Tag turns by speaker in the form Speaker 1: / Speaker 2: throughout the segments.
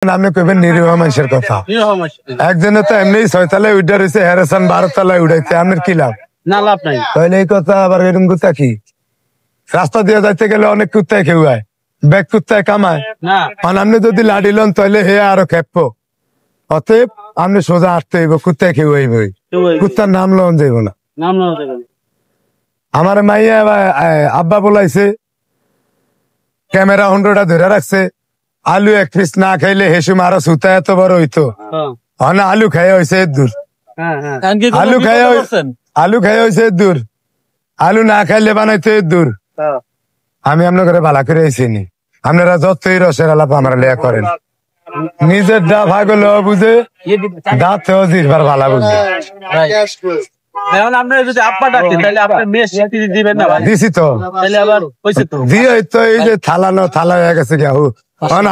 Speaker 1: আপনি কইবেন নিরীহ মানুষের কথা। একজনে তো এমনি 6 তলায় উঠে রয়েছে, হ্যারাসান 12 তলায় উঠাইছে, আপনার কি লাভ?
Speaker 2: না লাভ নাই।
Speaker 1: তাহলে এই কথা আবার এরকম কুত্তা কি? রাস্তা দিয়ে যাইতে গেলে অনেক কুত্তায় খেউয়ায়, ব্যাগ কুত্তায় কামায়। আপনি যদি লাড়ি লন তাহলে হে আরো খেপবো। অতএব আপনি সোজা আসতে হইব, কুত্তায় খেউয়াইব, কুত্তার নাম লন যাইব না। আমার মাইয়া আব্বা বলাইছে, ক্যামেরা 100টা ধরে রাখছে, আলু 1 পিস না খাইলে হেসু মারা সুতা এত বড় হইতো। না আলু খাইয়া হয়েছে দূর, আলু খাইয়া হয়েছে দূর, আলু না খাইলে বানাইতে দূর। আমি আপনার ঘরে ভালো করে আইসিনি, আপনারা যতই রসের আলাপ আমার লেয়া করেন, নিজের ডা ভাগল বুঝে দাঁত জিরবার ভালো বুঝে দিছি তো দিয়ে তো এই যে থালা হয়ে গেছে গিয়াহু,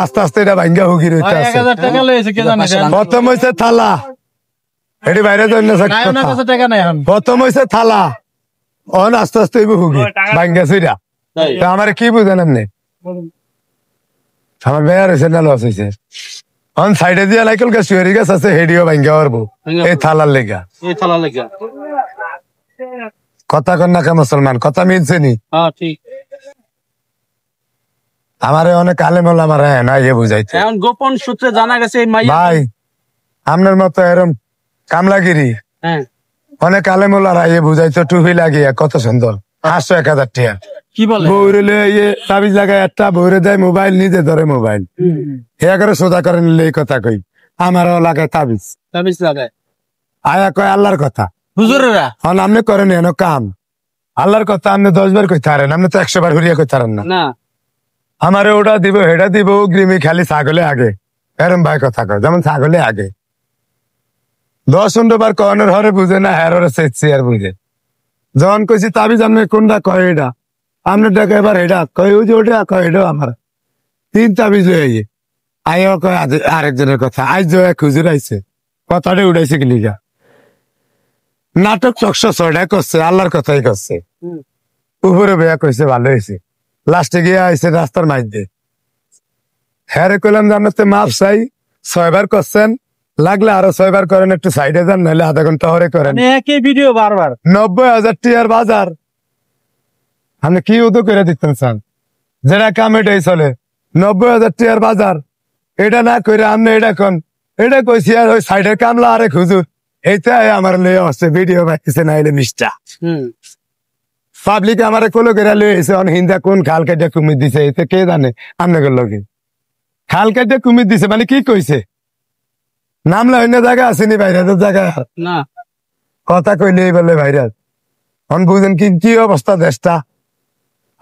Speaker 1: আস্তে আস্তে এটা ভাঙ্গা হুগি রইতে আছে। প্রথম হয়েছে থালা, এটি বাইরে প্রথম হয়েছে থালা, অন আস্তে আস্তে হুগি ভাঙ্গা সিরা। আমার কি বুঝেন আপনি? আমার বেয়ার হয়েছে না লস হয়েছে। অন সাইডে দিয়ে নাইকেল গাছ শুয়ারি গাছ আছে, হেডিও ভাঙ্গা পারবো এই থালার লেগা। কথা কন না কে মুসলমান, কথা মিলছে নি? আমারে অনেক আলেম ওলামা না ইয়ে বুঝাইছে।
Speaker 2: গোপন সূত্রে জানা গেছে
Speaker 1: ভাই আপনার মতো এরম কামলাগিরি অনেক আলেম ওলারা ইয়ে বুঝাইতো, টুপি লাগিয়ে কত সুন্দর 500-1000 টাকা
Speaker 2: কি বলে
Speaker 1: বৌরে তাবিজ লাগায়, একটা বৌরে দেয় মোবাইল, নিজে ধরে মোবাইল হে করে সোজা করে নিলে এই কথা কই। আমারও লাগায় তাবিজ
Speaker 2: লাগায়,
Speaker 1: আয়া কয় আল্লাহর কথা।
Speaker 2: হুজুরেরা
Speaker 1: আপনি করেন এন কাম, আল্লাহর কথা আপনি 10 বার কইতে পারেন, আপনি তো 100 বার ঘুরিয়ে কইতে পারেন না। আমারে ওটা দিব হেটা দিব, গ্রিমি খালি ছাগলে আগে এরম ভাই কথা কয়, যেমন ছাগলে আগে 10-15 বার কনের হরে বুঝে না, হ্যারে চেয়েছি আর বুঝে। যখন কইছি তাবিজ আপনি কোনটা কয় এটা, আপনার ডাকে এবার এটা কয়, ওই যে ওটা কয় এটা আমার 3 তাবিজ লয়ে আইও কয় আরেকজনের কথা। আজ যে এক হুজুর আইছে, কথাটা উড়াইছে কিলিগা, নাটক 606টা করছে, আল্লাহর কথাই করছে, উপরে বেয়া কইছে ভালো হয়েছে, লাস্টে গিয়ে আইছে রাস্তার মাঝে। হ্যাঁ রে কইলাম যে আপনার মাপ চাই, 6 বার করছেন, লাগলে আরো 6 বার করেন, একটু সাইডে যান, নাহলে আধা ঘন্টা হরে করেন।
Speaker 2: ভিডিও বারবার
Speaker 1: 90,000 টাকার বাজার আপনি কি উদো করে দিতেন চান? যেটা কাম এটাই চলে, 90,000 টাকার বাজার, এটা না করে আপনি এটা কোন এটা কইছি। আর ওই সাইডের কামলা আরেক হুজুর এইটাই আমার লয়ে আসছে, ভিডিও পাইতেছে না এলে মিষ্টা পাবলিক আমার কোলো করে লয়ে এসে হিন্দা কোন খাল কেটে কুমির দিছে, এতে কে জানে? আপনাদের লোকে খাল কেটে কুমির দিছে মানে কি কইছে? নামলে অন্য জায়গা আসেনি, ভাইরাসের জায়গা
Speaker 2: না
Speaker 1: কথা কইলে বলে ভাইরাস। অন বুঝেন কি অবস্থা দেশটা,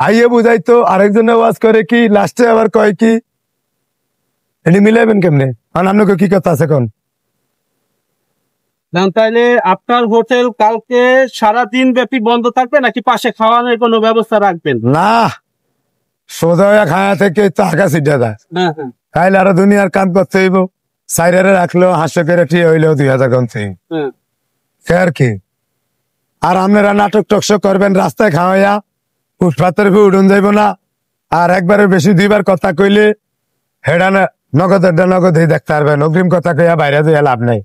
Speaker 1: আইয়ে বুঝাইতো আরেকজনে ওয়াজ করে কি, লাস্টে আবার কয় কি, এটি মিলাইবেন কেমনে? আপনাকে কি কথা আছে কোন?
Speaker 2: তাইলে আপনার হোটেল কালকে সারাদিন ব্যাপী বন্ধ থাকবে নাকি পাশে খাওয়ানোর কোনো ব্যবস্থা রাখবেন?
Speaker 1: না, সোজা খাওয়া থেকে টাকা ছিটা যায়, তাইলে আরো দুনিয়ার কাম করতে হইব। সাইডারে রাখলো হাস্যকের ঠিক হইলেও 2000 কমছে আর কি। আর আপনারা নাটক টকশো করবেন রাস্তায় খাওয়াইয়া, ফুটপাতের ভি উঠুন যাইব না। আর একবারের বেশি 2 বার কথা কইলে হেডা না নগদের নগদ দেখতে পারবেন, অগ্রিম কথা কইয়া বাইরে যাইয়া লাভ নাই।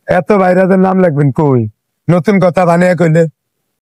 Speaker 1: এত বাইরাদের নাম লাগবেন কই, নতুন কথা বানিয়ে কইলে